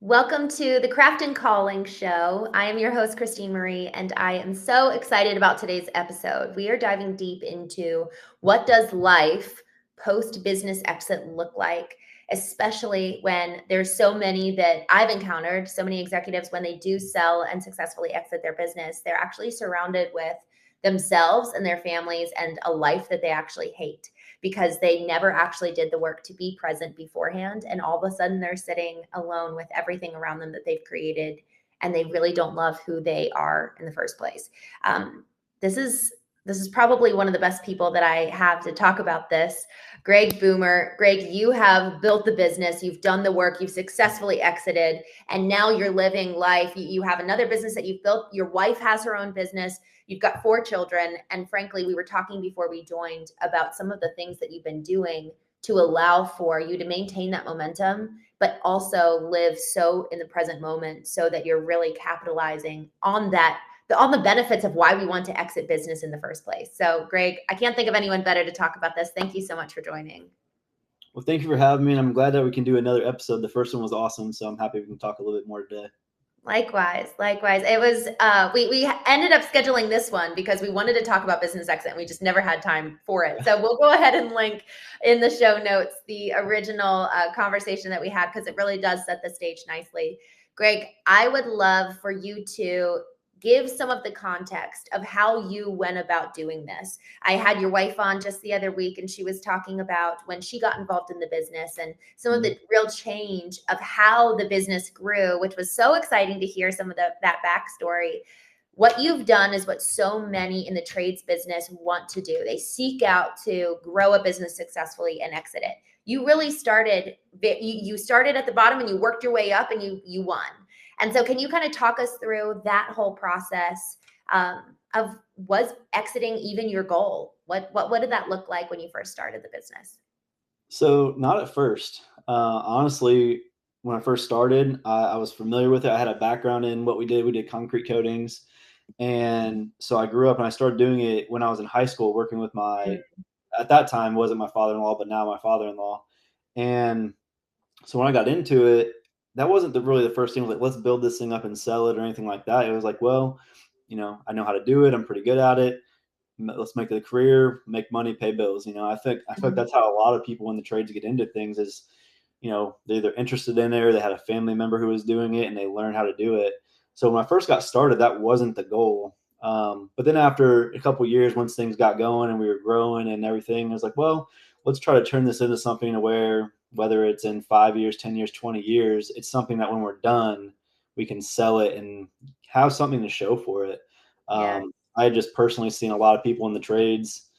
Welcome to the Craft and Calling show. I am your host, Christene Marie, and I am so excited about today's episode. We are diving deep into what does life post-business exit look like, especially when there's so many that I've encountered, so many executives, when they do sell and successfully exit their business, they're actually surrounded with themselves and their families and a life that they actually hate because they never actually did the work to be present beforehand. And all of a sudden they're sitting alone with everything around them that they've created, and they really don't love who they are in the first place. Um, this is probably one of the best people that I have to talk about this. Gregg Boomer. Gregg, you have built the business, you've done the work, you've successfully exited, and now you're living life. You have another business that you've built. Your wife has her own business. You've got 4 children. And frankly, we were talking before we joined about some of the things that you've been doing to allow for you to maintain that momentum, but also live so in the present moment so that you're really capitalizing on that, on the benefits of why we want to exit business in the first place. So, Gregg, I can't think of anyone better to talk about this. Thank you so much for joining. Well, thank you for having me, and I'm glad that we can do another episode. The first one was awesome, so I'm happy we can talk a little bit more today. Likewise. It was we ended up scheduling this one because we wanted to talk about business exit and we just never had time for it. So we'll go ahead and link in the show notes the original conversation that we had because it really does set the stage nicely. Gregg, I would love for you to give some of the context of how you went about doing this. I had your wife on just the other week, and she was talking about when she got involved in the business and some of the real change of how the business grew, which was so exciting to hear some of that backstory. What you've done is what so many in the trades business want to do. They seek out to grow a business successfully and exit it. You really started, you started at the bottom and you worked your way up and you won. And so can you kind of talk us through that whole process of was exiting even your goal? What did that look like when you first started the business? So, not at first. Honestly, when I first started, I was familiar with it. I had a background in what we did. We did concrete coatings. And so I grew up and I started doing it when I was in high school, working with at that time, wasn't my father in law, but now my father in law. And so when I got into it, that wasn't really the first thing. Like, let's build this thing up and sell it or anything like that. It was like, well, I know how to do it. I'm pretty good at it. Let's make it a career, make money, pay bills. I feel like that's how a lot of people in the trades get into things is, they're either interested in it or they had a family member who was doing it and they learned how to do it. So when I first got started, that wasn't the goal. But then after a couple of years, once things got going and we were growing and everything, I was like, well, let's try to turn this into something to where whether it's in 5 years, 10 years, 20 years, it's something that when we're done, we can sell it and have something to show for it. Yeah. I just personally seen a lot of people in the trades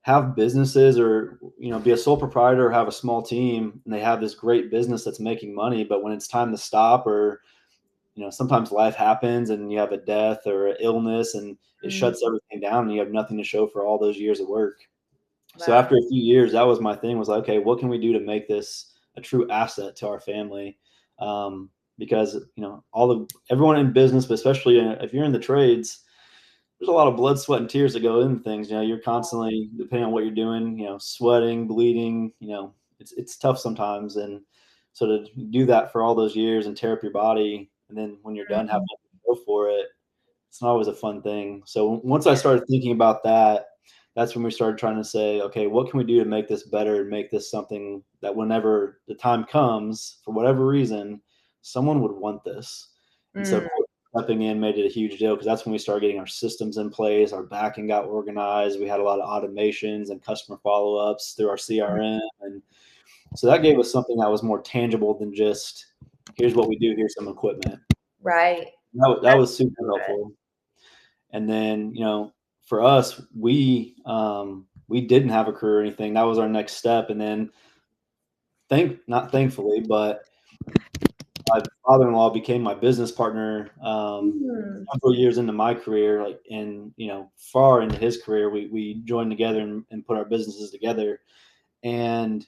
have businesses or be a sole proprietor or have a small team and they have this great business that's making money, but when it's time to stop or sometimes life happens and you have a death or an illness and it Mm, shuts everything down and you have nothing to show for all those years of work. So wow. after a few years, that was my thing, was like, okay, what can we do to make this a true asset to our family? Because everyone in business, but especially if you're in the trades, there's a lot of blood, sweat, and tears that go into things. You're constantly, depending on what you're doing, sweating, bleeding. It's tough sometimes, and so to do that for all those years and tear up your body, and then when you're done, have Mhm. nothing to go for it, it's not always a fun thing. So once I Yeah. started thinking about that, that's when we started trying to say, okay, what can we do to make this better and make this something that whenever the time comes, for whatever reason, someone would want this. And so Mm, stepping in made it a huge deal because that's when we started getting our systems in place, our backing got organized. We had a lot of automations and customer follow-ups through our CRM. And so that gave us something that was more tangible than just here's what we do, here's some equipment. right. That That's was super so good. helpful. And then, for us, we didn't have a career or anything. That was our next step. And then not thankfully, but my father-in-law became my business partner Mm, several years into my career, like and far into his career. We joined together and put our businesses together. And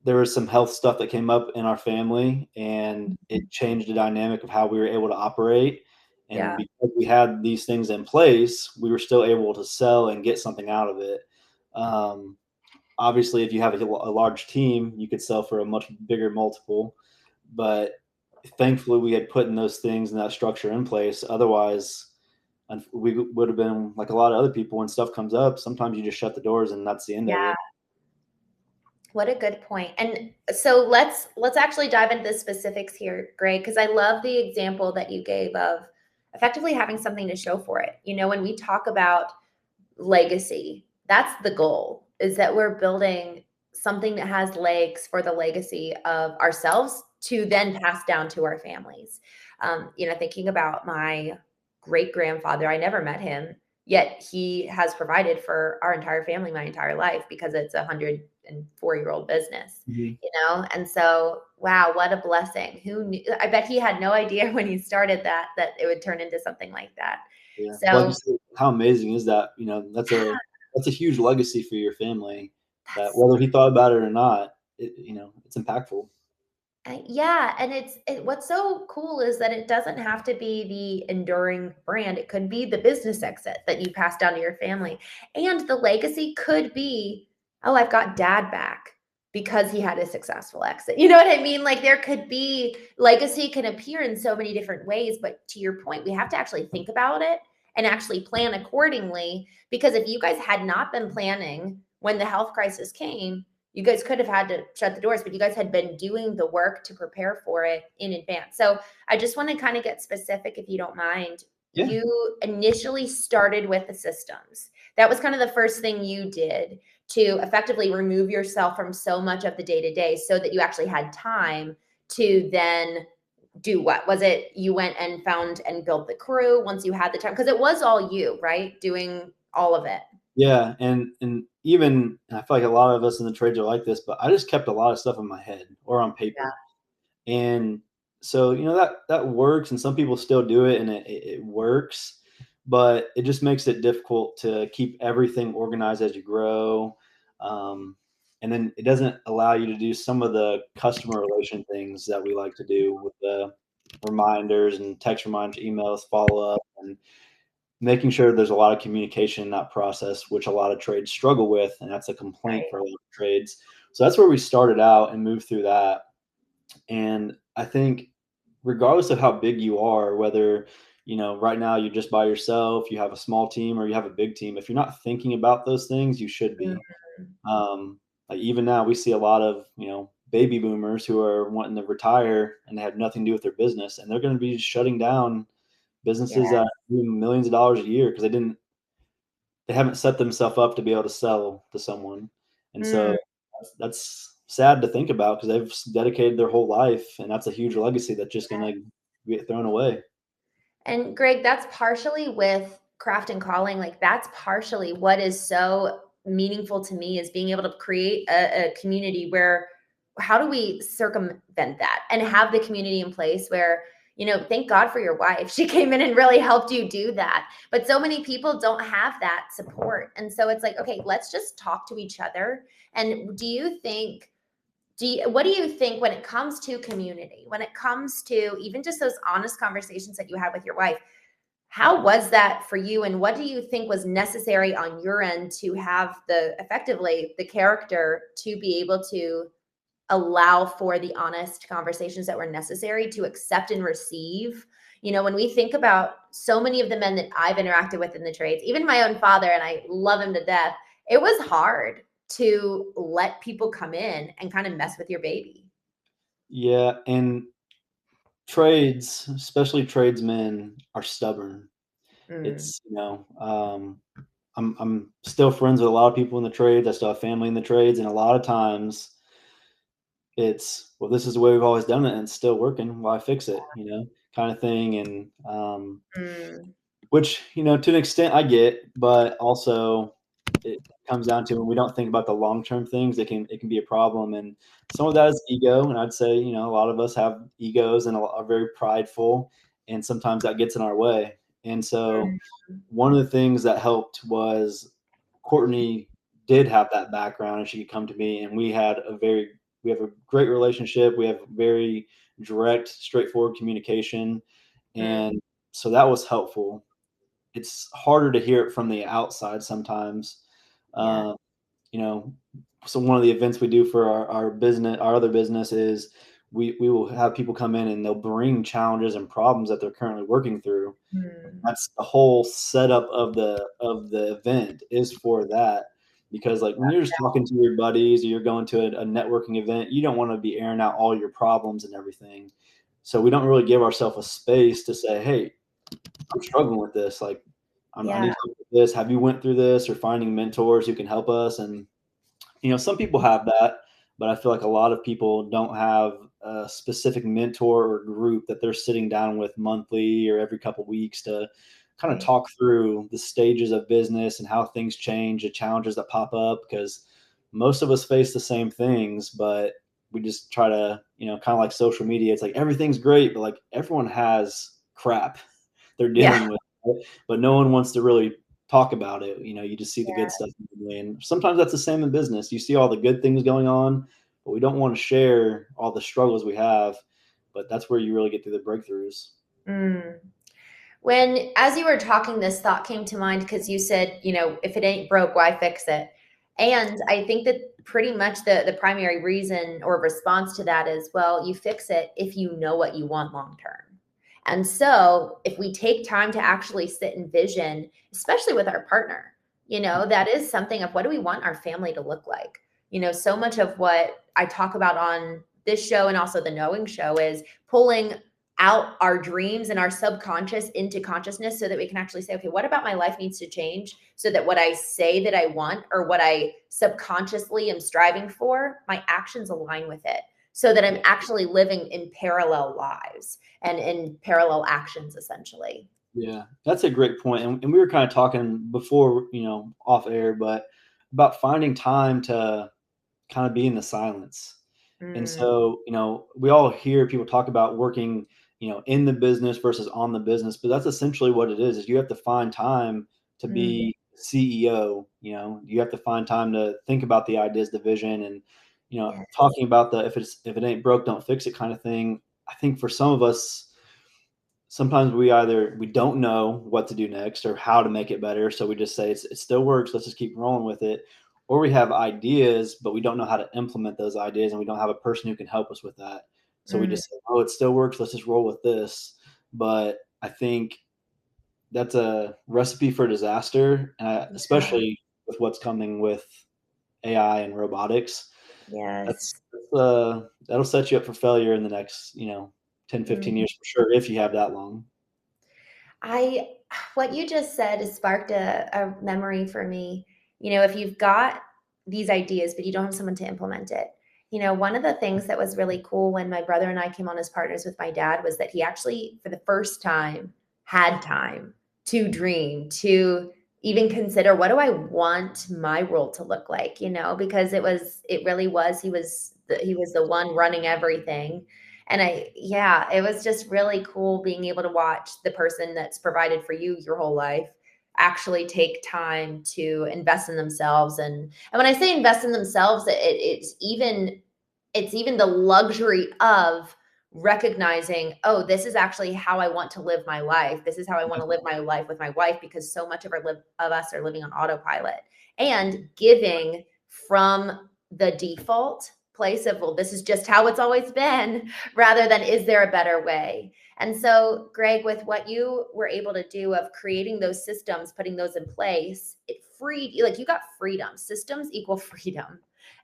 there was some health stuff that came up in our family and it changed the dynamic of how we were able to operate. And yeah. because we had these things in place, we were still able to sell and get something out of it. Um, Obviously, if you have a large team, you could sell for a much bigger multiple. But thankfully we had put in those things and that structure in place. Otherwise, we would have been like a lot of other people. When stuff comes up, sometimes you just shut the doors and that's the end of Yeah. it. What a good point. And so let's actually dive into the specifics here, Greg, because I love the example that you gave of effectively having something to show for it. When we talk about legacy, that's the goal, is that we're building something that has legs for the legacy of ourselves to then pass down to our families. Thinking about my great grandfather, I never met him, yet he has provided for our entire family my entire life because it's a 104-year-old business. Mm-hmm. And so, wow, what a blessing. Who knew? I bet he had no idea when he started that it would turn into something like that. Yeah. Like you So said, how amazing is that? That's a huge legacy for your family, that that's whether he thought about it or not, it's impactful. yeah, and what's so cool is that it doesn't have to be the enduring brand. It could be the business exit that you pass down to your family. And the legacy could be, oh, I've got dad back because he had a successful exit. You know what I mean? Like there could be legacy can appear in so many different ways, but to your point, we have to actually think about it and actually plan accordingly, because if you guys had not been planning when the health crisis came, you guys could have had to shut the doors, but you guys had been doing the work to prepare for it in advance. So I just want to kind of get specific, if you don't mind. Yeah. You initially started with the systems. That was kind of the first thing you did to effectively remove yourself from so much of the day to day so that you actually had time to then do what? Was it you went and found and built the crew once you had the time? Because it was all you, right? Doing all of it. Yeah. And even I feel like a lot of us in the trades are like this, but I just kept a lot of stuff in my head or on Yeah. paper. And so, that works, and some people still do it, and it works, but it just makes it difficult to keep everything organized as you grow. And then it doesn't allow you to do some of the customer relation things that we like to do with the reminders and text reminders, emails, follow up, and making sure there's a lot of communication in that process, which a lot of trades struggle with. And that's a complaint Right. for a lot of trades. So that's where we started out and moved through that. And I think regardless of how big you are, whether, right now you're just by yourself, you have a small team, or you have a big team, if you're not thinking about those things, you should be. Mhm. Like even now we see a lot of, baby boomers who are wanting to retire and they have nothing to do with their business. And they're going to be shutting down Yeah. businesses that do millions of dollars a year because they haven't set themselves up to be able to sell to someone. And so Mm. that's sad to think about because they've dedicated their whole life, and that's a huge legacy that's just going to get thrown away. And Greg, that's partially with craft and calling. Like that's partially what is so meaningful to me, is being able to create a community where, how do we circumvent that and have the community in place where, thank God for your wife. She came in and really helped you do that. But so many people don't have that support. And so it's like, okay, let's just talk to each other. And what do you think when it comes to community, when it comes to even just those honest conversations that you had with your wife? How was that for you? And what do you think was necessary on your end to have effectively the character to be able to allow for the honest conversations that were necessary to accept and receive? When we think about so many of the men that I've interacted with in the trades, even my own father, and I love him to death, it was hard to let people come in and kind of mess with your baby. Yeah, and trades, especially tradesmen, are stubborn. Mm, It's I'm still friends with a lot of people in the trades. I still have family in the trades, and a lot of times it's, well, this is the way we've always done it, and it's still working. Why fix it? Kind of thing. And mm, which, to an extent I get, but also it comes down to when we don't think about the long-term things, it can be a problem. And some of that is ego. And I'd say, a lot of us have egos and are very prideful, and sometimes that gets in our way. And so mm, one of the things that helped was Courtney did have that background, and she could come to me, and we have a great relationship. We have very direct, straightforward communication. mm. And so that was helpful. It's harder to hear it from the outside sometimes. Yeah. Uh, you know, so one of the events we do for our business, our other business, is we will have people come in and they'll bring challenges and problems that they're currently working through. Mm. That's the whole setup of the event is for that. Because like when you're just talking to your buddies or you're going to a networking event, you don't want to be airing out all your problems and everything. So we don't really give ourselves a space to say, hey, I'm struggling with this. Like I Yeah. need help with this. Have you went through this? Or finding mentors who can help us. And some people have that, but I feel like a lot of people don't have a specific mentor or group that they're sitting down with monthly or every couple of weeks to kind of Right. talk through the stages of business and how things change, the challenges that pop up, because most of us face the same things, but we just try to, kind of like social media. It's like everything's great, but like everyone has crap they're Yeah. dealing with, right? But no one wants to really talk about it. You just see the good stuff. And sometimes that's the same in business. You see all the good things going on, but we don't want to share all the struggles we have. But that's where you really get through the breakthroughs. Mm. When, as you were talking, this thought came to mind because you said, if it ain't broke, why fix it? And I think that pretty much the primary reason or response to that is, well, you fix it if you know what you want long term. And so if we take time to actually sit and vision, especially with our partner, that is something of what do we want our family to look like? So much of what I talk about on this show and also the Knowing Show is pulling out our dreams and our subconscious into consciousness so that we can actually say, okay, what about my life needs to change so that what I say that I want or what I subconsciously am striving for, my actions align with it so that I'm actually living in parallel lives and in parallel actions, essentially. Yeah, that's a great point. And we were kind of talking before, off air, but about finding time to kind of be in the silence. And Mm, so, we all hear people talk about working, in the business versus on the business, but that's essentially what it is you have to find time to mm, be CEO. You have to find time to think about the ideas, the vision, and, yes. talking about the if it ain't broke, don't fix it kind of thing. I think for some of us, sometimes we don't know what to do next or how to make it better, so we just say it still works, let's just keep rolling with it. Or we have ideas but we don't know how to implement those ideas, and we don't have a person who can help us with that, so we Mm, just say, oh, it still works, let's just roll with this. But I think that's a recipe for disaster, yeah. especially with what's coming with AI and robotics. that's, Yes. that'll set you up for failure in the next 10, 15 Mm. years for sure, if you have that long. I what you just said has sparked a memory for me. If you've got these ideas, but you don't have someone to implement it. One of the things that was really cool when my brother and I came on as partners with my dad was that he actually, for the first time, had time to dream, to even consider what do I want my role to look like, because it really was, he was the one running everything. And yeah, it was just really cool being able to watch the person that's provided for you your whole life actually take time to invest in themselves. And when I say invest in themselves, it's even the luxury of recognizing, oh, this is actually how I want to live my life. This is how I want to live my life with my wife, because so much of us are living on autopilot and giving from the default place of, well, this is just how it's always been, rather than is there a better way? And so, Gregg, with what you were able to do of creating those systems, putting those in place, it freed you, like you got freedom. Systems equal freedom.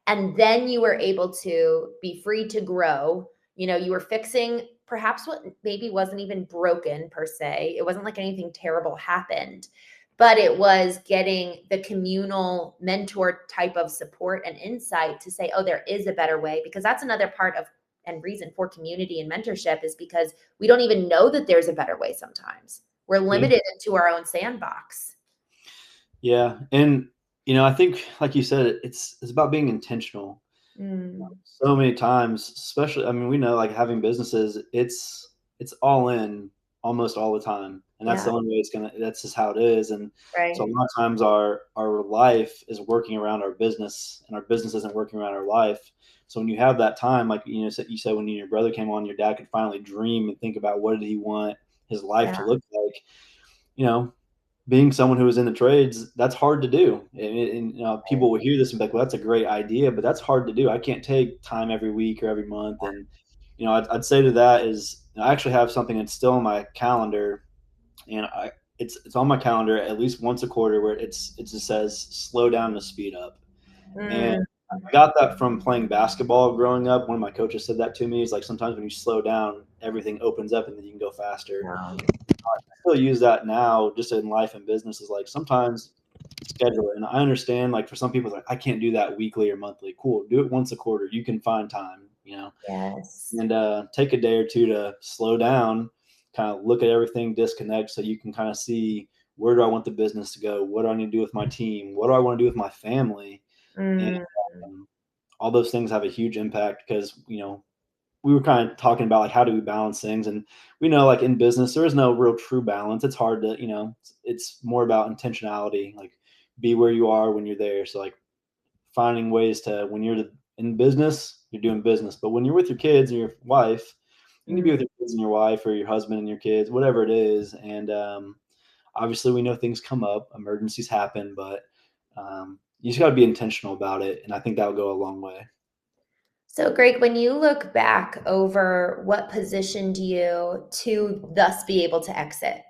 And then you were able to be free to grow. You were fixing perhaps what maybe wasn't even broken per se. It wasn't like anything terrible happened, but it was getting the communal mentor type of support and insight to say, oh, there is a better way. Because that's another part of and reason for community and mentorship, is because we don't even know that there's a better way sometimes. We're Yeah. limited into our own sandbox. Yeah. And, I think, like you said, it's about being intentional. Mm, So many times, especially, I mean, we know like having businesses, it's all in almost all the time. And that's the yeah, only way that's just how it is. And so a right. lot of times our life is working around our business, and our business isn't working around our life. So when you have that time, like, you said when your brother came on, your dad could finally dream and think about what did he want his life Yeah, to look like. you know, Being someone who is in the trades, that's hard to do. And people will hear this and be like, well, that's a great idea, but that's hard to do. I can't take time every week or every month and I'd say to that is I actually have something that's still on my calendar, and it's on my calendar at least once a quarter where it just says slow down to speed up. And Mm, I got that from playing basketball growing up. One of my coaches said that to me. He's like, sometimes when you slow down, everything opens up and then you can go faster. wow. I still use that now just in life and business, is like sometimes schedule it. And I understand, like, for some people, like, I can't do that weekly or monthly. Cool. Do it once a quarter. You can find time. Yes. And take a day or two to slow down, kind of look at everything, disconnect, so you can kind of see, where do I want the business to go? What do I need to do with my team? What do I want to do with my family? And Mm, um, all those things have a huge impact, because we were kind of talking about, like, how do we balance things, and we know, like, in business there is no real true balance. It's hard to, it's more about intentionality, like, be where you are when you're there. So, like, finding ways to, when you're in business, you're doing business, but when you're with your kids and your wife, you need to be mm. with your kids and your wife, or your husband and your kids, whatever it is. And obviously we know things come up, emergencies happen, but you just got to be intentional about it, and I think that will go a long way. So, Greg, when you look back over what positioned you to thus be able to exit,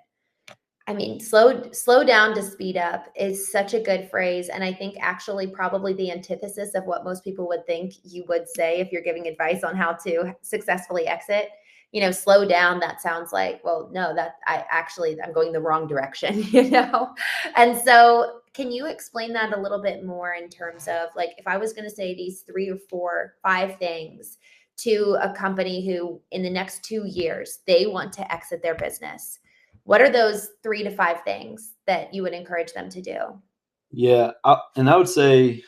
I mean, slow down to speed up is such a good phrase. And I think actually probably the antithesis of what most people would think you would say if you're giving advice on how to successfully exit. Slow down, that sounds like, well, no, I'm going the wrong direction, And so can you explain that a little bit more in terms of, like, if I was going to say these 3 or 4, 5 things to a company who in the next 2 years, they want to exit their business, what are those 3 to 5 things that you would encourage them to do? Yeah, and I would say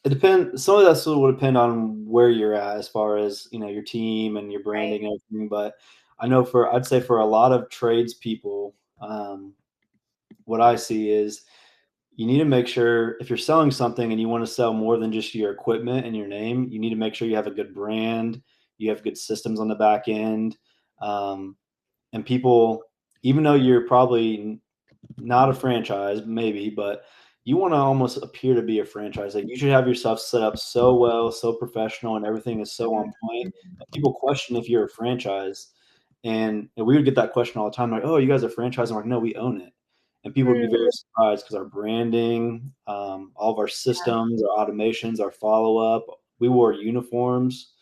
it depends. Some of that still would depend on where you're at, as far as, your team and your Right. branding and everything. But I know, I'd say for a lot of tradespeople, what I see is, you need to make sure, if you're selling something and you want to sell more than just your equipment and your name, you need to make sure you have a good brand, you have good systems on the back end. Um, and people, even though you're probably not a franchise, maybe, but you want to almost appear to be a franchise. Like, you should have yourself set up so well, so professional, and everything is so on point that people question if you're a franchise. And we would get that question all the time, like, "Oh, you guys are a franchise?" I'm like, "No, we own it." And people would be very Mm, surprised, because our branding, all of our systems, our automations, our follow up. We wore uniforms,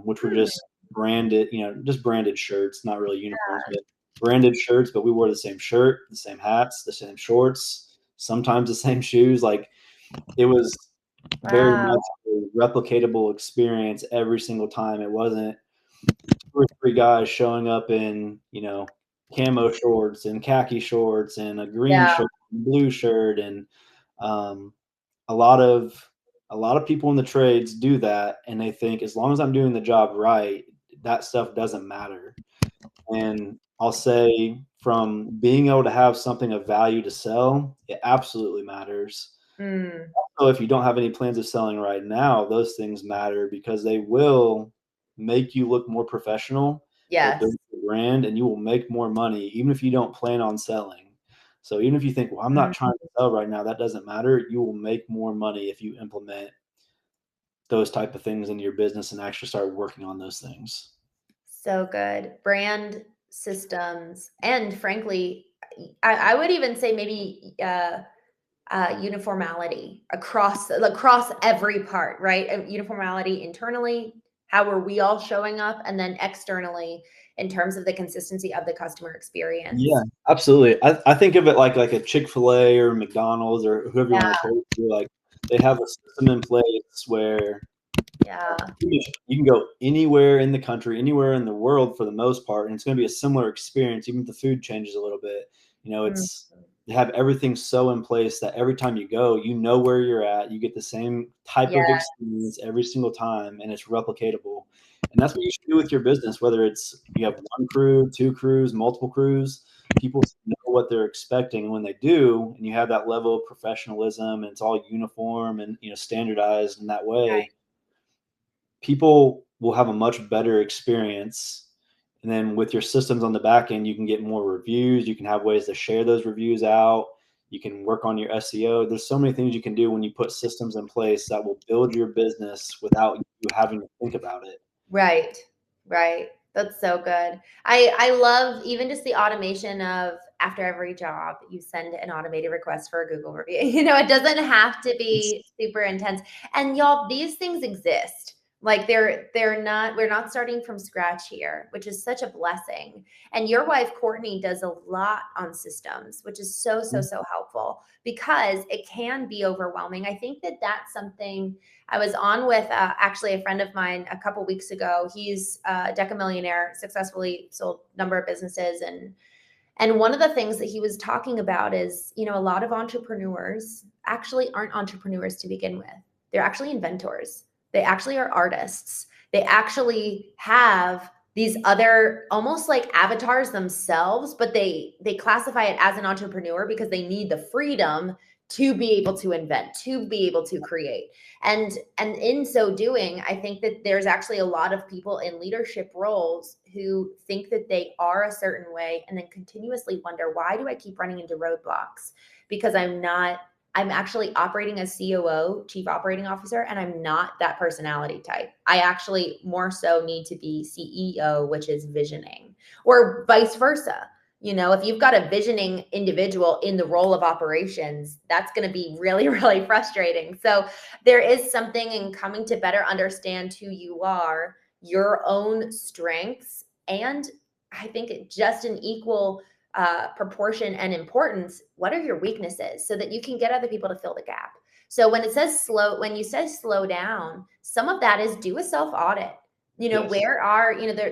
which were mm, just branded shirts, not really uniforms, but branded shirts. But we wore the same shirt, the same hats, the same shorts, sometimes the same shoes. Like, it was very wow. much a replicatable experience every single time. It wasn't 2 or 3 guys showing up in, camo shorts and khaki shorts and a green Yeah. shirt, and blue shirt. And um, a lot of people in the trades do that, and they think, as long as I'm doing the job right, that stuff doesn't matter. And I'll say, from being able to have something of value to sell, it absolutely matters. Mm, So if you don't have any plans of selling right now, those things matter, because they will make you look more professional. They'll yes. build your brand, and you will make more money even if you don't plan on selling. So even if you think, well, I'm not Mm, trying to sell right now, that doesn't matter. You will make more money if you implement those type of things into your business and actually start working on those things. so good. Brand, systems, and frankly, I would even say maybe uniformity across every part, right? Uniformity internally, how are we all showing up, and then externally in terms of the consistency of the customer Yeah, experience. absolutely. I think of it like a Chick-fil-A or McDonald's or whoever you want Yeah, to equate it to. Like, they have a system in place where yeah. you can go anywhere in the country, anywhere in the world for the most part, and it's going to be a similar experience, even if the food changes a little bit. Mm, It's They have everything so in place that every time you go, you know where you're at. You get the same type yeah, of experience every single time, and it's replicatable. And that's what you should do with your business, whether it's you have one crew, 2 crews, multiple crews. People know what they're expecting, and when they do, and you have that level of professionalism, and it's all uniform and standardized in that way, people will have a much better experience. And then with your systems on the back end, you can get more reviews. You can have ways to share those reviews out. You can work on your SEO. There's so many things you can do when you put systems in place that will build your business without you having to think about it. Right. Right. That's so good. I love even just the automation of after every job, you send an automated request for a Google review. It doesn't have to be super intense. And y'all, these things exist. Like they're not we're not starting from scratch here, which is such a blessing. And your wife Courtney does a lot on systems, which is so helpful because it can be overwhelming. I think that that's something I was on with actually a friend of mine a couple weeks ago. He's a decamillionaire, successfully sold a number of businesses, and one of the things that he was talking about is, a lot of entrepreneurs actually aren't entrepreneurs to begin with. They're actually inventors. They actually are artists. They actually have these other almost like avatars themselves, but they classify it as an entrepreneur because they need the freedom to be able to invent, to be able to create. And in so doing, I think that there's actually a lot of people in leadership roles who think that they are a certain way and then continuously wonder, why do I keep running into roadblocks? Because I'm actually operating as COO, chief operating officer, and I'm not that personality type. I actually more so need to be CEO, which is visioning, or vice versa. If you've got a visioning individual in the role of operations, that's going to be really, really frustrating. So there is something in coming to better understand who you are, your own strengths, and I think just an equal proportion and importance, what are your weaknesses so that you can get other people to fill the gap. So when you say slow down, some of that is do a self audit. Yes.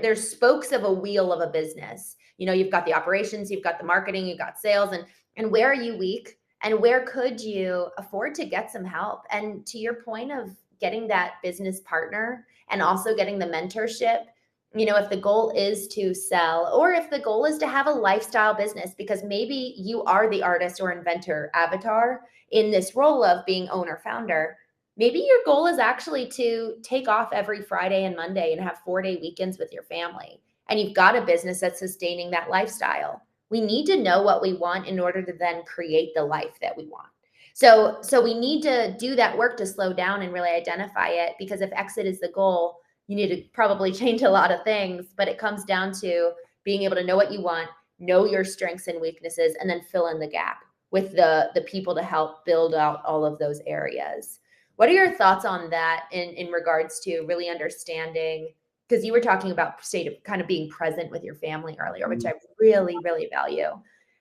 There's spokes of a wheel of a business. You've got the operations, you've got the marketing, you've got sales, and where are you weak? And where could you afford to get some help? And to your point of getting that business partner and also getting the mentorship, if the goal is to sell or if the goal is to have a lifestyle business, because maybe you are the artist or inventor avatar in this role of being owner founder, maybe your goal is actually to take off every Friday and Monday and have 4-day weekends with your family. And you've got a business that's sustaining that lifestyle. We need to know what we want in order to then create the life that we want. So we need to do that work to slow down and really identify it, because if exit is the goal, you need to probably change a lot of things, but it comes down to being able to know what you want, know your strengths and weaknesses, and then fill in the gap with the people to help build out all of those areas. What are your thoughts on that in regards to really understanding? Because you were talking about state of kind of being present with your family earlier, which I really, really value.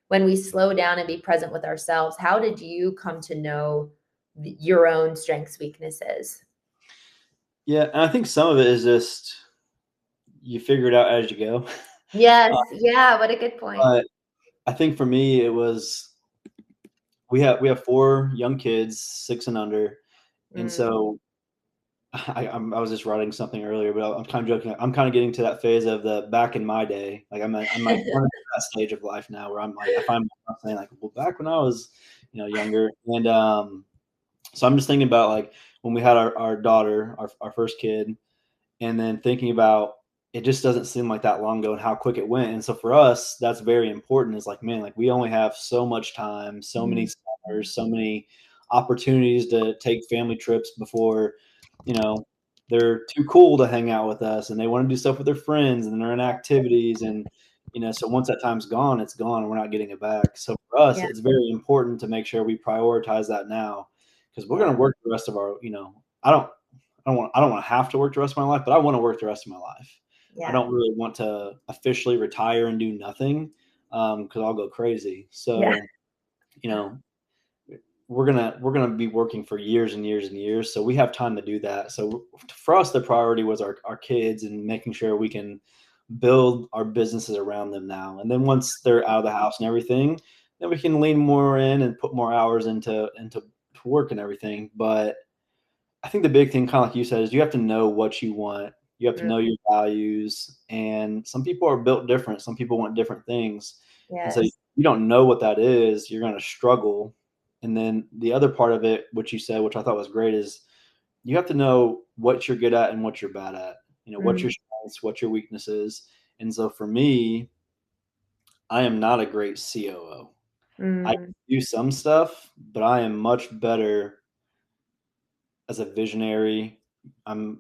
When we slow down and be present with ourselves, how did you come to know your own strengths, weaknesses? Yeah, and I think some of it is just you figure it out as you go. Yes. Yeah. What a good point. But I think for me, it was we have 4 young kids, 6 and under, and Mm. so I was just writing something earlier, but I'm kind of joking. I'm kind of getting to that phase of the back in my day. Like I'm like kind of at that stage of life now where I'm like I find myself saying like, well, back when I was younger, and so I'm just thinking about like when we had our daughter, our first kid, and then thinking about it just doesn't seem like that long ago and how quick it went. And so for us, that's very important. Is like, man, like we only have so much time, so many Mhm. summers, so many opportunities to take family trips before, you know, they're too cool to hang out with us and they want to do stuff with their friends and they're in activities. And, so once that time's gone, it's gone and we're not getting it back. So for us, Yeah. it's very important to make sure we prioritize that now because we're going Yeah. to work the rest of our, I don't want to have to work the rest of my life, but I want to work the rest of my life. I Yeah. don't really want to officially retire and do nothing because I'll go crazy. Yeah. So, you know, we're gonna be working for years and years and years, so we have time to do that. So for us, the priority was our kids and making sure we can build our businesses around them now. And then once they're out of the house and everything, then we can lean more in and put more hours into work and everything. But I think the big thing, kind of like you said, is you have to know what you want. You have to Mm. know your values. And some people are built different. Some people want different things. And so Yes. you don't know what that is, you're going to struggle. And then the other part of it, which you said, which I thought was great, is you have to know what you're good at and what you're bad at. What's Mm. your strengths, what your weaknesses. And so for me, I am not a great COO. I Mm. do some stuff, but I am much better as a visionary. I'm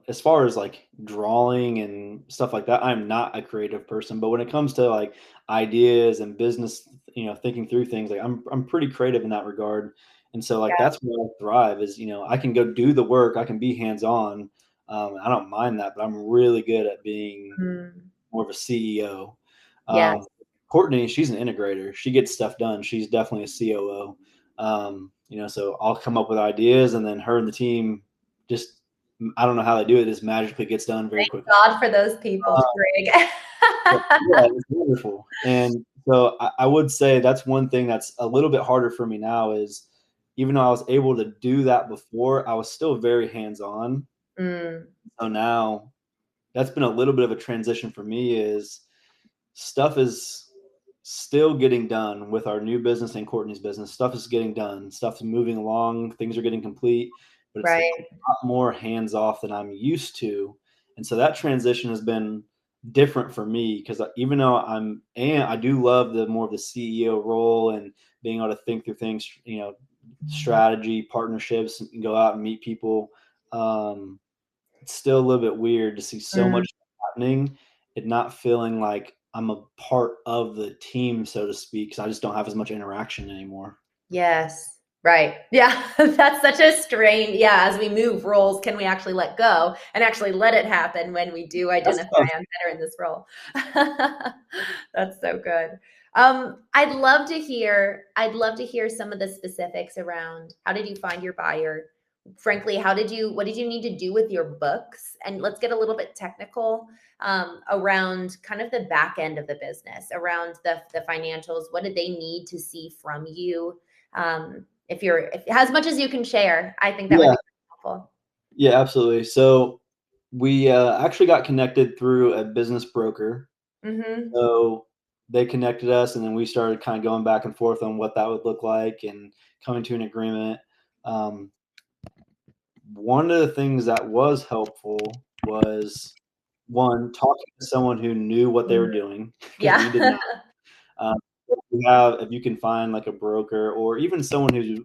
as far as like drawing and stuff like that, I'm not a creative person. But when it comes to like ideas and business, thinking through things, like I'm pretty creative in that regard. And so like Yeah. that's where I thrive is, I can go do the work, I can be hands on. I don't mind that, but I'm really good at being Mm. more of a CEO. Yes. Courtney, she's an integrator. She gets stuff done. She's definitely a COO. So I'll come up with ideas, and then her and the team just, I don't know how they do it. Just magically gets done very Thank quickly. God for those people, Greg. Yeah, it's wonderful. And so I would say that's one thing that's a little bit harder for me now is even though I was able to do that before, I was still very hands on. Mm. So now that's been a little bit of a transition for me is stuff is still getting done with our new business and Courtney's business. Stuff is getting done. Stuff is moving along. Things are getting complete, but it's a Right. lot more hands off than I'm used to. And so that transition has been different for me because even though I do love the more of the CEO role and being able to think through things, strategy, partnerships, and go out and meet people. It's still a little bit weird to see so Mm. much happening and not feeling like I'm a part of the team, so to speak, because I just don't have as much interaction anymore. Yes. Right. Yeah. That's such a strain. Yeah. As we move roles, can we actually let go and actually let it happen when we do That's identify tough. I'm better in this role? That's so good. I'd love to hear some of the specifics around how did you find your buyer? Frankly, what did you need to do with your books? And let's get a little bit technical around kind of the back end of the business, around the financials. What did they need to see from you? If as much as you can share, I think that would Yeah, be helpful. yeah, absolutely. So we actually got connected through a business broker. Mm-hmm. So they connected us, and then we started kind of going back and forth on what that would look like and coming to an agreement. Um, One of the things that was helpful was one, talking to someone who knew what they were Mm. doing because we did Yeah. not. Um, if you can find like a broker or even someone who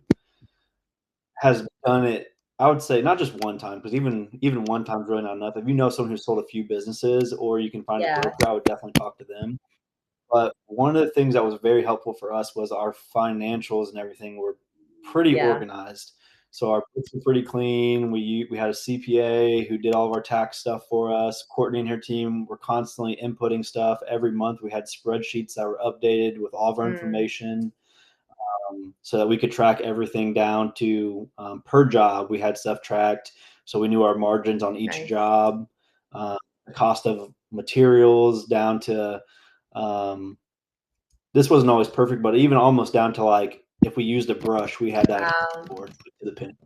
has done it, I would say not just one time, because even one time is really not enough. If you know someone who's sold a few businesses, or you can find a Yeah. broker, I would definitely talk to them. But one of the things that was very helpful for us was our financials and everything were pretty Yeah. organized. So our books were pretty clean. We had a CPA who did all of our tax stuff for us. Courtney and her team were constantly inputting stuff. Every month we had spreadsheets that were updated with all of our Mm. information, so that we could track everything down to per job. We had stuff tracked, so we knew our margins on each Nice. job, the cost of materials down to um, this wasn't always perfect, but even almost down to like if we used a brush, we had that accounted Wow. for to the pin.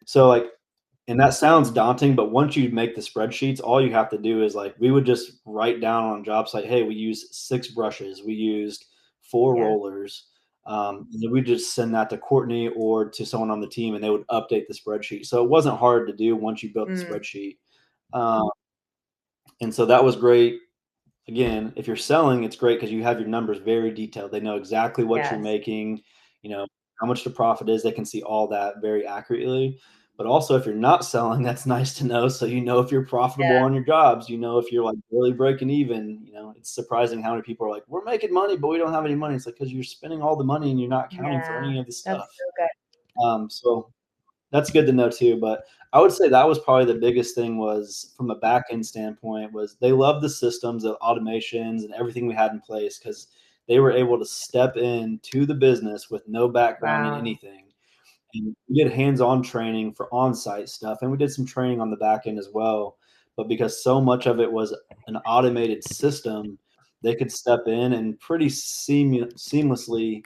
So like, and that sounds daunting, but once you make the spreadsheets, all you have to do is like we would just write down on job site, hey, we used 6 brushes, we used 4 rollers. And we just send that to Courtney or to someone on the team, and they would update the spreadsheet. So it wasn't hard to do once you built the Mm. spreadsheet, um, and so that was great. Again, if you're selling, it's great because you have your numbers very detailed. They know exactly what you're Yes. making, you know, how much the profit is. They can see all that very accurately. But also, if you're not selling, that's nice to know. So you know if you're profitable Yeah. on your jobs, you know if you're like really breaking even. It's surprising how many people are like, "We're making money, but we don't have any money." It's like because you're spending all the money and you're not accounting for Yeah. any of the That's stuff. so good. So that's good to know too. But I would say that was probably the biggest thing was from a back end standpoint was they loved the systems, the automations, and everything we had in place because they were able to step into the business with no background in Wow. anything. And we did hands-on training for on-site stuff, and we did some training on the back end as well. But because so much of it was an automated system, they could step in and pretty seamlessly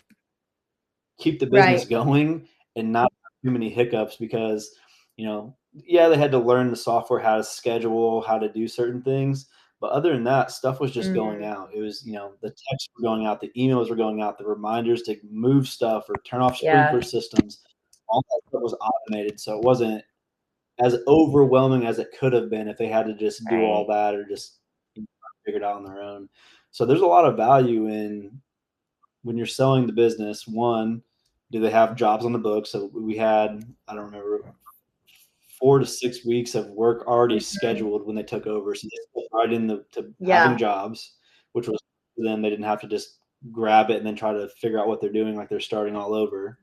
keep the business Right. going and not have too many hiccups because, yeah, they had to learn the software, how to schedule, how to do certain things. But other than that, stuff was just going Mm. out. It was, the texts were going out, the emails were going out, the reminders to move stuff or turn off Yeah. sprinkler systems. All that stuff was automated. So it wasn't as overwhelming as it could have been if they had to just do all Right. that or just figure it out on their own. So there's a lot of value in when you're selling the business. One, do they have jobs on the books? So we had, I don't remember, 4 to 6 weeks of work already Mhm. scheduled when they took over. So they stepped right to having Yeah. jobs, which was for them. They didn't have to just grab it and then try to figure out what they're doing like they're starting all over.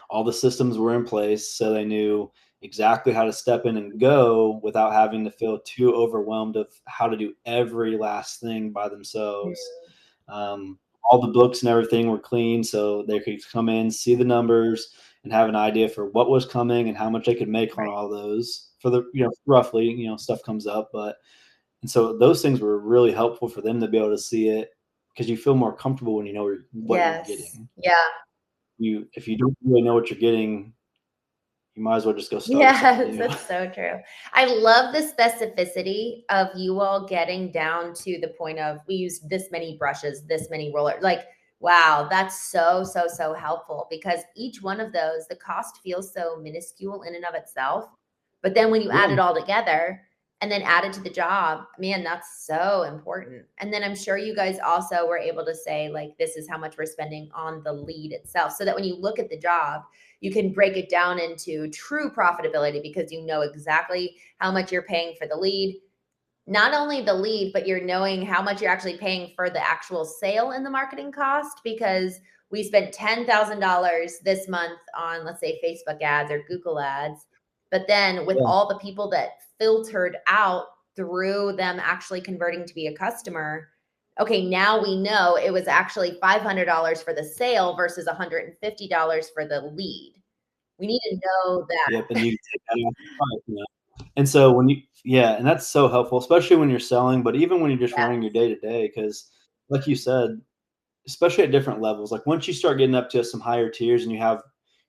All the systems were in place, so they knew exactly how to step in and go without having to feel too overwhelmed of how to do every last thing by themselves. Mm. All the books and everything were clean, so they could come in, see the numbers, and have an idea for what was coming and how much they could make on Right. all those. For the roughly, stuff comes up, but and so those things were really helpful for them to be able to see it because you feel more comfortable when you know what you're Yes. getting. Yeah. If you don't really know what you're getting, you might as well just go start something Yes, new. that's so true. I love the specificity of you all getting down to the point of we use this many brushes, this many rollers. Like, wow, that's so, so, so helpful because each one of those, the cost feels so minuscule in and of itself. But then when you add Yeah. it all together and then add it to the job, man, that's so important. And then I'm sure you guys also were able to say, like, this is how much we're spending on the lead itself. So that when you look at the job, you can break it down into true profitability because you know exactly how much you're paying for the lead. Not only the lead, but you're knowing how much you're actually paying for the actual sale and the marketing cost because we spent $10,000 this month on, let's say, Facebook ads or Google ads. But then with Yeah. all the people that filtered out through them actually converting to be a customer, okay, now we know it was actually $500 for the sale versus $150 for the lead. We need to know Yep. And that. you can take that off the price. And so and that's so helpful, especially when you're selling, but even when you're just running your day to day, because like you said, especially at different levels, like once you start getting up to some higher tiers and you have,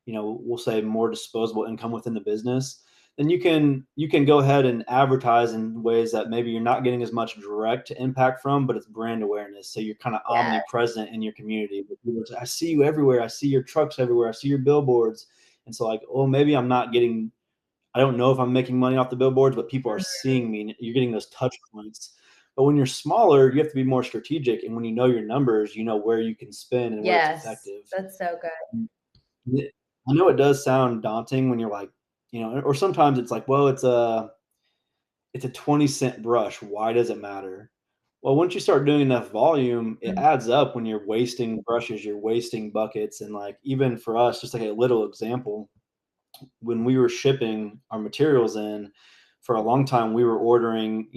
we'll say more disposable income within the business, then you can go ahead and advertise in ways that maybe you're not getting as much direct impact from, but it's brand awareness. So you're kind of Yeah. omnipresent in your community. People say, I see you everywhere. I see your trucks everywhere. I see your billboards. And so like, oh, maybe I don't know if I'm making money off the billboards, but people are seeing me and you're getting those touch points. But when you're smaller, you have to be more strategic. And when you know your numbers, you know where you can spend and where it's Yes, effective. that's so good. I know it does sound daunting when you're like, or sometimes it's like, well, it's a 20-cent brush. Why does it matter? Well, once you start doing enough volume, it Mhm. adds up when you're wasting brushes, you're wasting buckets. And like, even for us, just like a little example, when we were shipping our materials in, for a long time, we were ordering,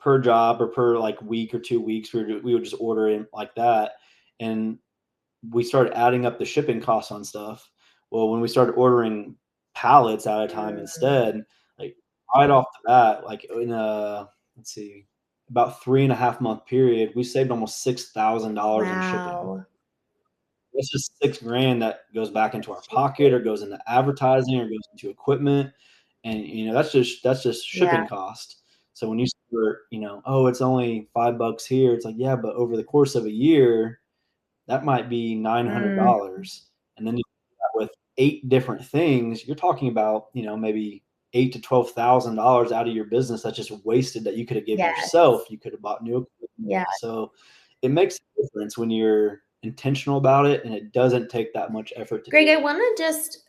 per job or per like week or 2 weeks, we would just order in like that. And we started adding up the shipping costs on stuff. Well, when we started ordering pallets at a time Mm. instead, like right off the bat, like in let's see, about 3.5 month period, we saved almost $6,000 in shipping. Wow. It's just 6 grand that goes back into our pocket or goes into advertising or goes into equipment. And that's just Yeah. shipping cost. So when you start, oh, it's only $5 here, it's like, yeah, but over the course of a year, that might be Mm. $900. And then you do that with 8 different things, you're talking about, maybe $8,000 to $12,000 out of your business that's just wasted that you could have given Yes. yourself. You could have bought new equipment. Yeah. So it makes a difference when you're intentional about it and it doesn't take that much effort to Greg, do I it. want to just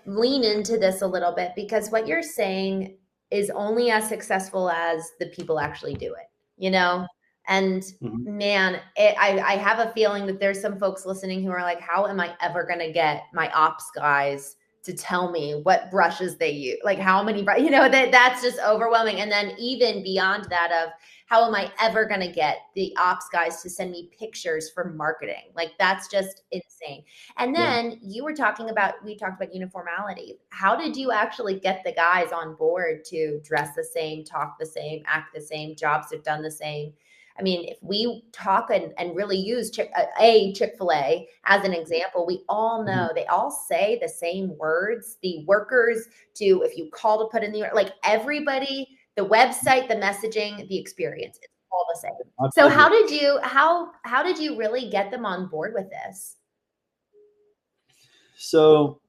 lean into this a little bit because what you're saying is only as successful as the people actually do it, you know? And Mhm. man, I have a feeling that there's some folks listening who are like, how am I ever going to get my ops guys to tell me what brushes they use? Like how many, that's just overwhelming. And then even beyond that of how am I ever going to get the ops guys to send me pictures for marketing? Like that's just insane. And Yeah. then we talked about uniformity. How did you actually get the guys on board to dress the same, talk the same, act the same, jobs are done the same? I mean, if we talk and really use Chick-fil-A as an example, we all Mhm. know they all say the same words. The workers to, if you call to put in the, like everybody, the website, the messaging, the experience, it's all the same. My So pleasure. how did you really get them on board with this? So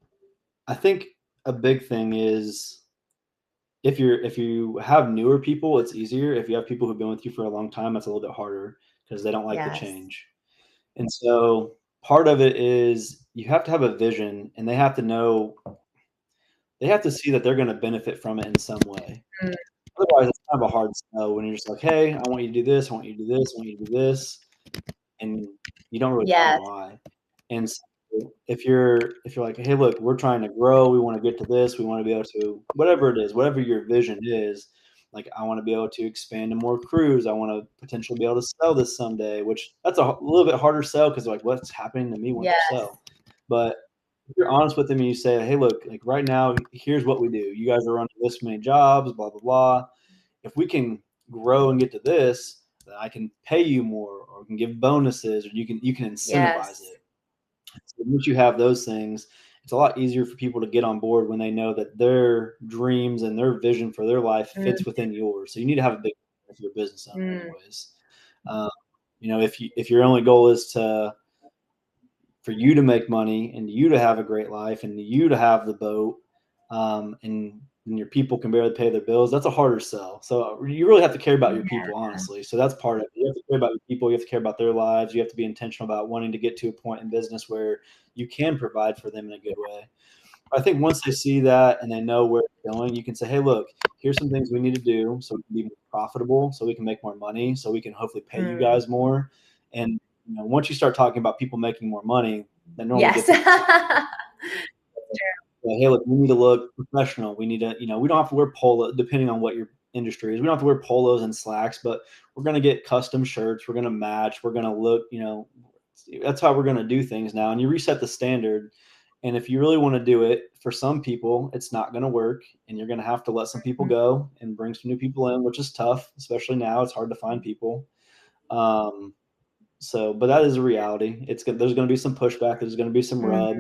I think a big thing is if you have newer people, it's easier. If you have people who've been with you for a long time, it's a little bit harder because they don't like the Yes. change. And so part of it is you have to have a vision and they have to know they have to see that they're going to benefit from it in some way. Mm. Otherwise, it's kind of a hard sell when you're just like, hey, I want you to do this, I want you to do this, I want you to do this, and you don't really tell them Yes. why. And so if you're like, hey, look, we're trying to grow, we want to get to this, we want to be able to whatever it is, whatever your vision is, like I want to be able to expand to more crews, I want to potentially be able to sell this someday, which that's a little bit harder sell because like what's happening to me once Yes. you sell. But if you're honest with them and you say, hey, look, like right now, here's what we do. You guys are running this many jobs, blah, blah, blah. If we can grow and get to this, then I can pay you more or we can give bonuses or you can incentivize Yes. it. So once you have those things, it's a lot easier for people to get on board when they know that their dreams and their vision for their life fits within yours. So you need to have a big for your business owner anyways. If your only goal is for you to make money and you to have a great life and you to have the boat, and your people can barely pay their bills, that's a harder sell. So you really have to care about your people, honestly. So that's part of it. You have to care about your people. You have to care about their lives. You have to be intentional about wanting to get to a point in business where you can provide for them in a good way. I think once they see that and they know where it's going, you can say, hey, look, here's some things we need to do so we can be more profitable, so we can make more money, so we can hopefully pay you guys more. And once you start talking about people making more money, that normally Yes. gets hey, look, we need to look professional. We need to, we don't have to wear polo, depending on what your industry is. We don't have to wear polos and slacks, but we're going to get custom shirts. We're going to match. We're going to look, that's how we're going to do things now. And you reset the standard. And if you really want to do it, for some people, it's not going to work. And you're going to have to let some people go and bring some new people in, which is tough, especially now. It's hard to find people. But that is a reality. There's going to be some pushback. There's going to be some rub.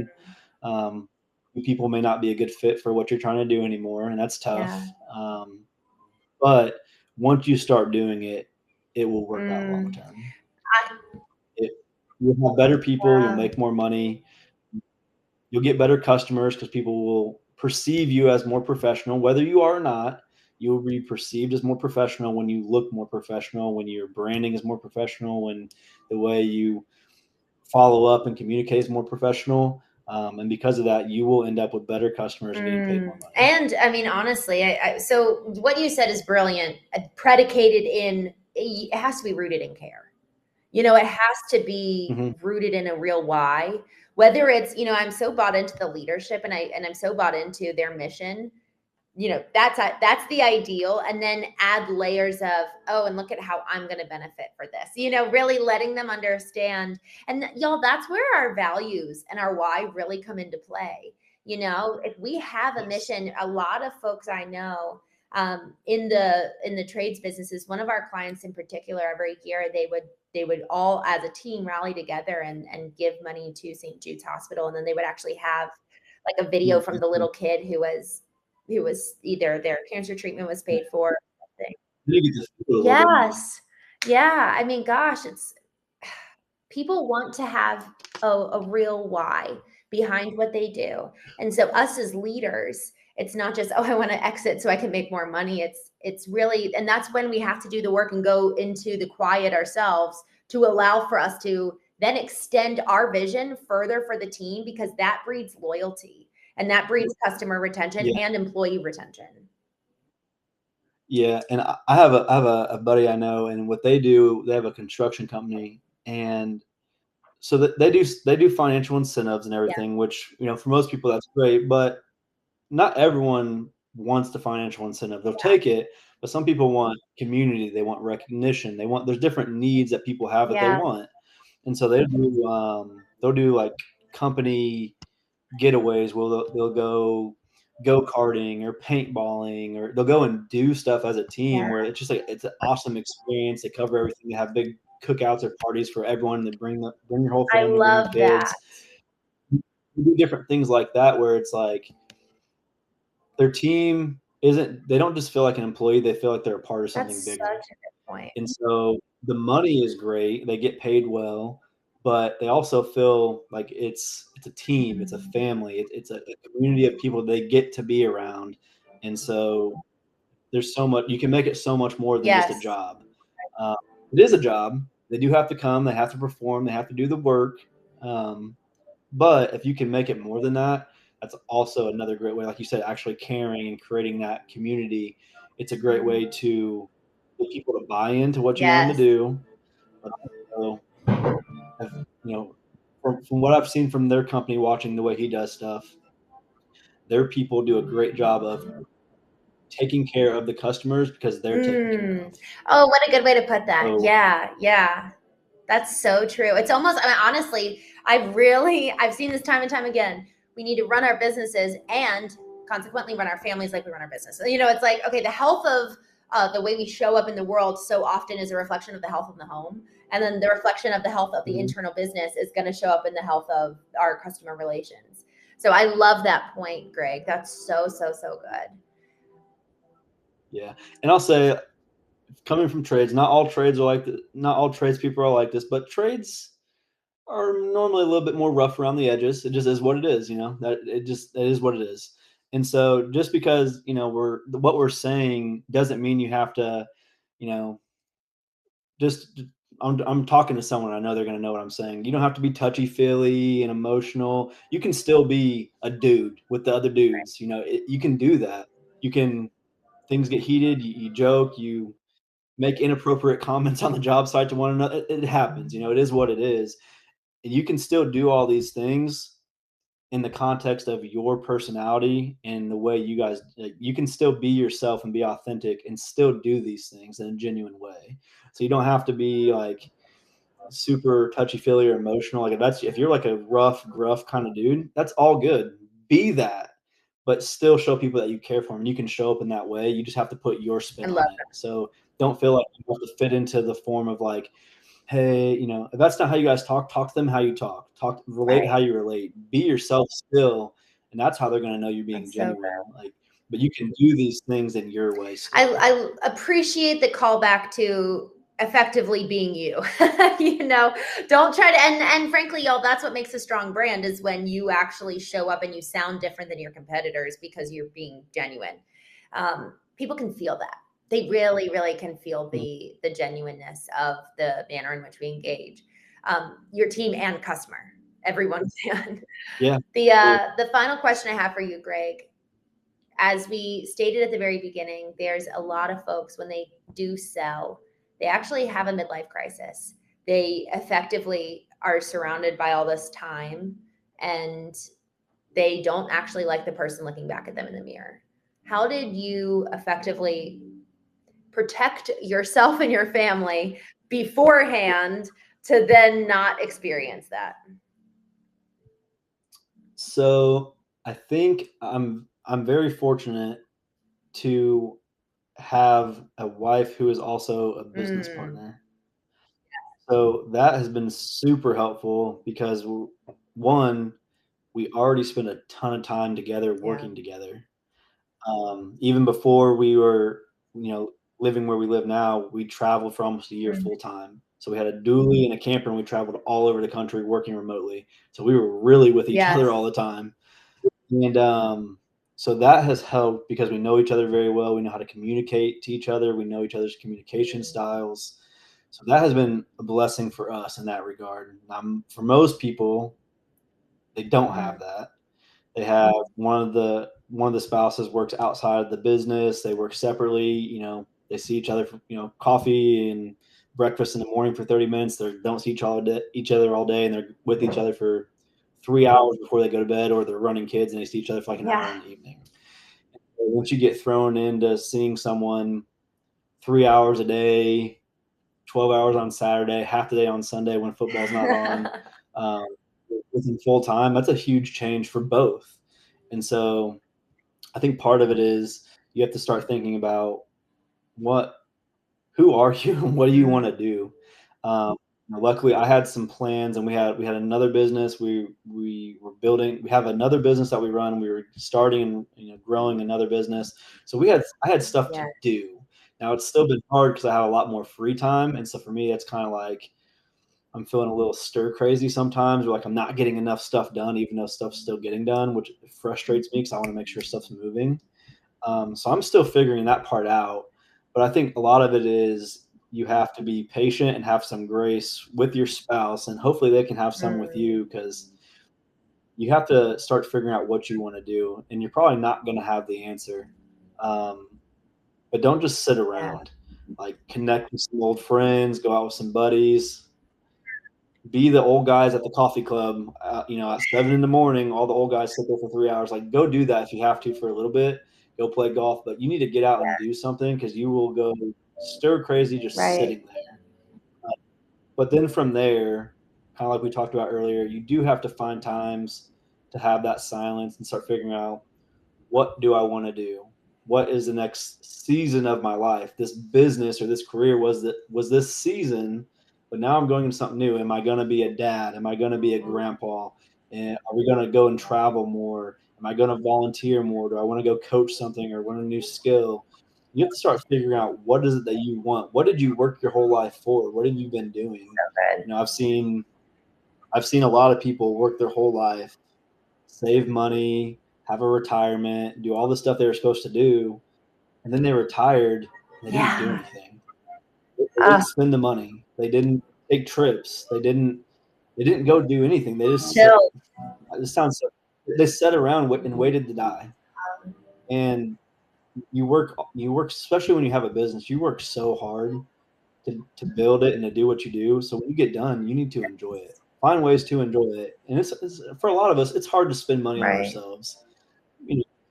People may not be a good fit for what you're trying to do anymore, and that's tough. Yeah. But once you start doing it, it will work out long term. You'll have better people. You'll make more money. You'll get better customers because people will perceive you as more professional, whether you are or not. You'll be perceived as more professional when you look more professional, when your branding is more professional, when the way you follow up and communicate is more professional. And because of that, you will end up with better customers and getting paid more money. And I mean, honestly, so what you said is brilliant. Predicated in, it has to be rooted in care. It has to be rooted in a real why. Whether it's, I'm so bought into the leadership and I'm so bought into their mission. That's the ideal. And then add layers of, oh, and look at how I'm going to benefit for this, really letting them understand. And y'all, that's where our values and our why really come into play. If we have a mission, a lot of folks I know, in the trades businesses, one of our clients in particular, every year they would all as a team rally together and give money to St. Jude's Hospital. And then they would actually have like a video from the little kid who was either their cancer treatment was paid for. Yes. Yeah. I mean, gosh, people want to have a real why behind what they do. And so us as leaders, it's not just, oh, I want to exit so I can make more money. It's really, and that's when we have to do the work and go into the quiet ourselves to allow for us to then extend our vision further for the team, because that breeds loyalty and that breeds customer retention and employee retention. Yeah, and I have a buddy I know, and what they do, they have a construction company, and so that they do financial incentives and everything, which for most people that's great, but not everyone wants the financial incentive. They'll take it, but some people want community, they want recognition, there's different needs that people have that they want, and so they'll do like company getaways. They'll go karting or paintballing, or they'll go and do stuff as a team where it's just like it's an awesome experience. They cover everything. They have big cookouts or parties for everyone. They bring your whole family, bring your kids. They do different things like that where it's like their team they don't just feel like an employee, they feel like they're a part of something bigger. Such a good point. And so the money is great. They get paid well, but they also feel like it's a team, it's a family, it's a community of people they get to be around. And so there's so much, you can make it so much more than just a job. It is a job. They do have to come, they have to perform, they have to do the work. But if you can make it more than that, that's also another great way, like you said, actually caring and creating that community. It's a great way to get people to buy into what you want them to Yes. do. But also, from what I've seen from their company, watching the way he does stuff, their people do a great job of taking care of the customers because they're taken care of. Oh, what a good way to put that. So, Yeah, yeah. That's so true. It's almost, I mean, honestly, I've seen this time and time again. We need to run our businesses and consequently run our families like we run our business. It's like, okay, the health of the way we show up in the world so often is a reflection of the health of the home. And then the reflection of the health of the internal business is going to show up in the health of our customer relations. So I love that point, Gregg. That's so, so, so good. yeah. And I'll say, coming from trades, not all tradespeople are like this, but trades are normally a little bit more rough around the edges. It just is what it is, that it is what it is. And so just because, what we're saying doesn't mean you have to, you know, just I'm talking to someone, I know they're going to know what I'm saying. You don't have to be touchy feely and emotional. You can still be a dude with the other dudes. You can do that. You can, things get heated. You joke, you make inappropriate comments on the job site to one another. It happens, it is what it is. And you can still do all these things in the context of your personality and the way you guys, you can still be yourself and be authentic and still do these things in a genuine way. So you don't have to be like super touchy feely or emotional. Like if you're like a rough, gruff kind of dude, that's all good. Be that, but still show people that you care for them. And you can show up in that way. You just have to put your I spin love on it. So don't feel like you have to fit into the form of like, hey, if that's not how you guys talk to them how you relate Right. how you relate. Be yourself still, and that's how they're going to know you're being That's so genuine. Like, but you can do these things in your way still. I appreciate the callback to effectively being you. Don't try to, and frankly, y'all, that's what makes a strong brand is when you actually show up and you sound different than your competitors because you're being genuine. People can feel that. They really, really can feel the genuineness of the manner in which we engage. Your team and customer, everyone can. Yeah. The final question I have for you, Gregg, as we stated at the very beginning, there's a lot of folks when they do sell, they actually have a midlife crisis. They effectively are surrounded by all this time and they don't actually like the person looking back at them in the mirror. How did you effectively protect yourself and your family beforehand to then not experience that? So I think I'm very fortunate to have a wife who is also a business partner. So that has been super helpful because one, we already spent a ton of time together working together. Even before we were, living where we live now, we traveled for almost a year full time. So we had a dually and a camper, and we traveled all over the country working remotely. So we were really with each other all the time. And so that has helped because we know each other very well. We know how to communicate to each other. We know each other's communication styles. So that has been a blessing for us in that regard. For most people, they don't have that. They have one of the spouses works outside of the business. They work separately. They see each other for coffee and breakfast in the morning for 30 minutes. They don't see each other all day, and they're with each other for 3 hours before they go to bed, or they're running kids and they see each other for like an hour in the evening. Once you get thrown into seeing someone 3 hours a day, 12 hours on Saturday, half the day on Sunday when football's not on, within full time, that's a huge change for both. And so I think part of it is you have to start thinking about who are you and what do you want to do? Luckily, I had some plans, and we had another business. We were building. We have another business that we run. We were starting and growing another business. So I had stuff to do. Now it's still been hard because I have a lot more free time, and so for me, it's kind of like I'm feeling a little stir crazy sometimes, or like I'm not getting enough stuff done, even though stuff's still getting done, which frustrates me because I want to make sure stuff's moving. So I'm still figuring that part out. But I think a lot of it is you have to be patient and have some grace with your spouse, and hopefully they can have some with you because you have to start figuring out what you want to do, and you're probably not going to have the answer. But don't just sit Yeah. around. Like, connect with some old friends, go out with some buddies, be the old guys at the coffee club. At 7 in the morning, all the old guys sit there for 3 hours. Like, go do that if you have to for a little bit. Go play golf, but you need to get out and do something, because you will go stir crazy just Right. sitting there. But then from there, kind of like we talked about earlier, you do have to find times to have that silence and start figuring out, what do I want to do? What is the next season of my life? This business or this career was this season, but now I'm going into something new. Am I going to be a dad? Am I going to be a grandpa? And are we going to go and travel more? Am I going to volunteer more? Do I want to go coach something or learn a new skill? You have to start figuring out, what is it that you want? What did you work your whole life for? What have you been doing? Good. I've seen a lot of people work their whole life, save money, have a retirement, do all the stuff they were supposed to do, and then they retired and they didn't do Yeah. anything. They didn't spend the money. They didn't take trips. They didn't go do anything. They just sat. Chill. This sounds so. They sat around and waited to die. And you work, especially when you have a business. You work so hard to build it and to do what you do. So when you get done, you need to enjoy it. Find ways to enjoy it. And it's for a lot of us, it's hard to spend money on Right. ourselves.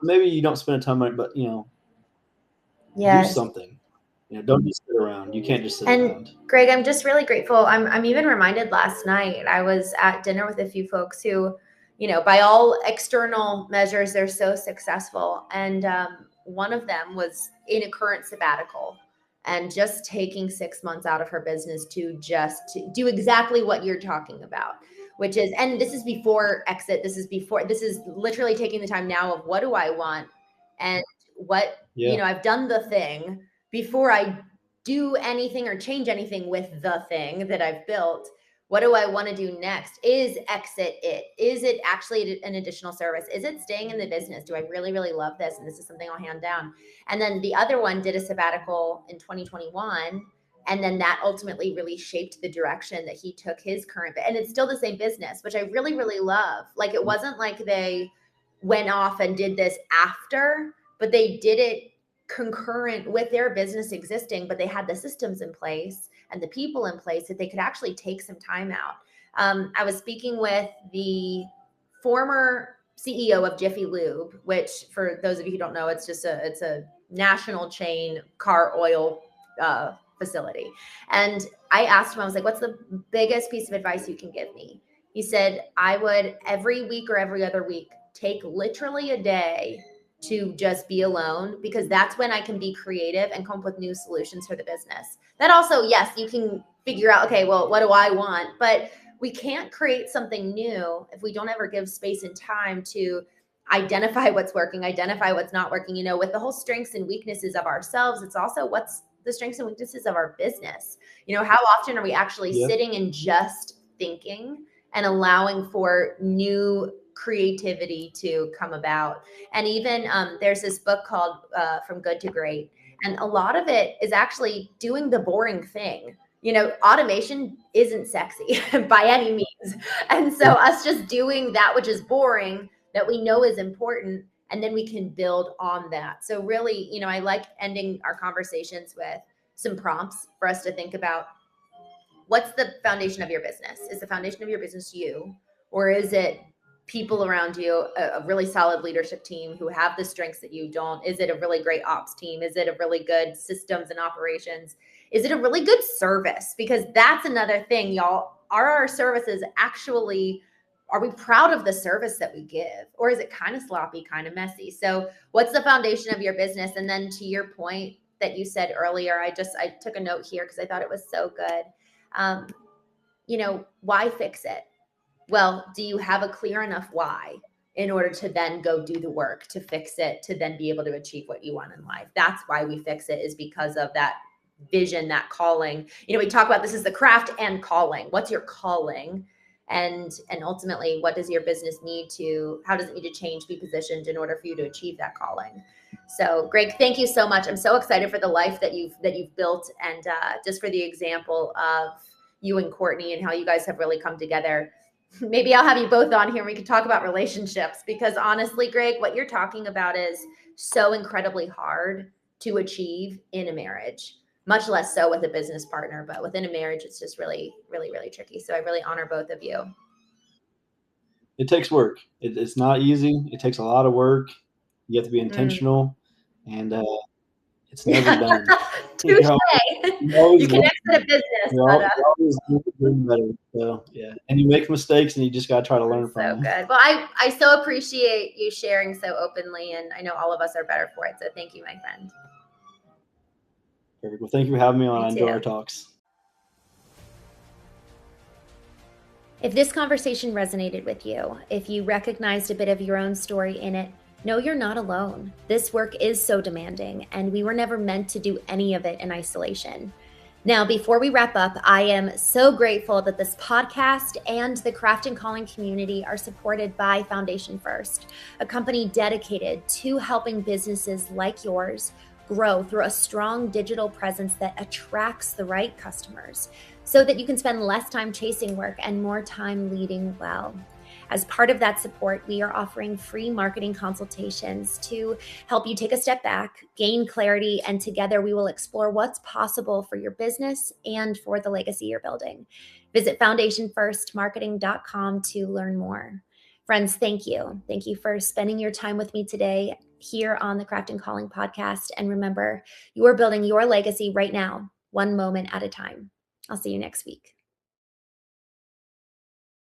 Maybe you don't spend a ton of money, but do Yes. something. Don't just sit around. You can't just sit And around. Gregg, I'm just really grateful. I'm even reminded last night, I was at dinner with a few folks who, by all external measures, they're so successful. And one of them was in a current sabbatical and just taking 6 months out of her business to just do exactly what you're talking about, which is, and this is before exit. This is literally taking the time now of, what do I want? And what, Yeah. I've done the thing before I do anything or change anything with the thing that I've built. What do I want to do next? Is exit it? Is it actually an additional service? Is it staying in the business? Do I really, really love this? And this is something I'll hand down. And then the other one did a sabbatical in 2021. And then that ultimately really shaped the direction that he took his current, and it's still the same business, which I really, really love. Like, it wasn't like they went off and did this after, but they did it concurrent with their business existing, but they had the systems in place and the people in place that they could actually take some time out. I was speaking with the former CEO of Jiffy Lube, which, for those of you who don't know, it's a national chain car oil facility. And I asked him, I was like, what's the biggest piece of advice you can give me? He said, I would every week or every other week take literally a day to just be alone, because that's when I can be creative and come up with new solutions for the business. That also, yes, you can figure out, okay, well, what do I want? But we can't create something new if we don't ever give space and time to identify what's working, identify what's not working. With the whole strengths and weaknesses of ourselves, it's also what's the strengths and weaknesses of our business. How often are we actually Yep. sitting and just thinking and allowing for new creativity to come about? And even there's this book called From Good to Great. And a lot of it is actually doing the boring thing. Automation isn't sexy by any means. And so us just doing that which is boring, that we know is important, and then we can build on that. So really, I like ending our conversations with some prompts for us to think about, what's the foundation of your business? Is the foundation of your business you, or is it people around you, a really solid leadership team who have the strengths that you don't? Is it a really great ops team? Is it a really good systems and operations? Is it a really good service? Because that's another thing, y'all. Are our services actually, are we proud of the service that we give? Or is it kind of sloppy, kind of messy? So what's the foundation of your business? And then, to your point that you said earlier, I took a note here because I thought it was so good. Why fix it? Well, do you have a clear enough why in order to then go do the work to fix it, to then be able to achieve what you want in life? That's why we fix it, is because of that vision, that calling. We talk about this is the craft and calling. What's your calling? And ultimately, what does your business how does it need to change, be positioned in order for you to achieve that calling? So, Gregg, thank you so much. I'm so excited for the life that you've built, and just for the example of you and Courtney and how you guys have really come together Maybe I'll have you both on here and we can talk about relationships, because honestly, Gregg, what you're talking about is so incredibly hard to achieve in a marriage, much less so with a business partner, but within a marriage, it's just really, really, really tricky. So I really honor both of you. It takes work. It's not easy. It takes a lot of work. You have to be intentional, and it's never done. Touche. You're always You can exit a business, but you're always doing better. So yeah, and you make mistakes, and you just got to try to learn from them. So good. Well, I so appreciate you sharing so openly, and I know all of us are better for it. So thank you, my friend. Perfect. Well, thank you for having me on. I enjoy our talks. If this conversation resonated with you, if you recognized a bit of your own story in it, know you're not alone. This work is so demanding, and we were never meant to do any of it in isolation. Now, before we wrap up, I am so grateful that this podcast and the Craft and Calling community are supported by Foundation First, a company dedicated to helping businesses like yours grow through a strong digital presence that attracts the right customers, so that you can spend less time chasing work and more time leading well. As part of that support, we are offering free marketing consultations to help you take a step back, gain clarity, and together we will explore what's possible for your business and for the legacy you're building. Visit foundationfirstmarketing.com to learn more. Friends, thank you. Thank you for spending your time with me today here on the Craft and Calling podcast. And remember, you are building your legacy right now, one moment at a time. I'll see you next week.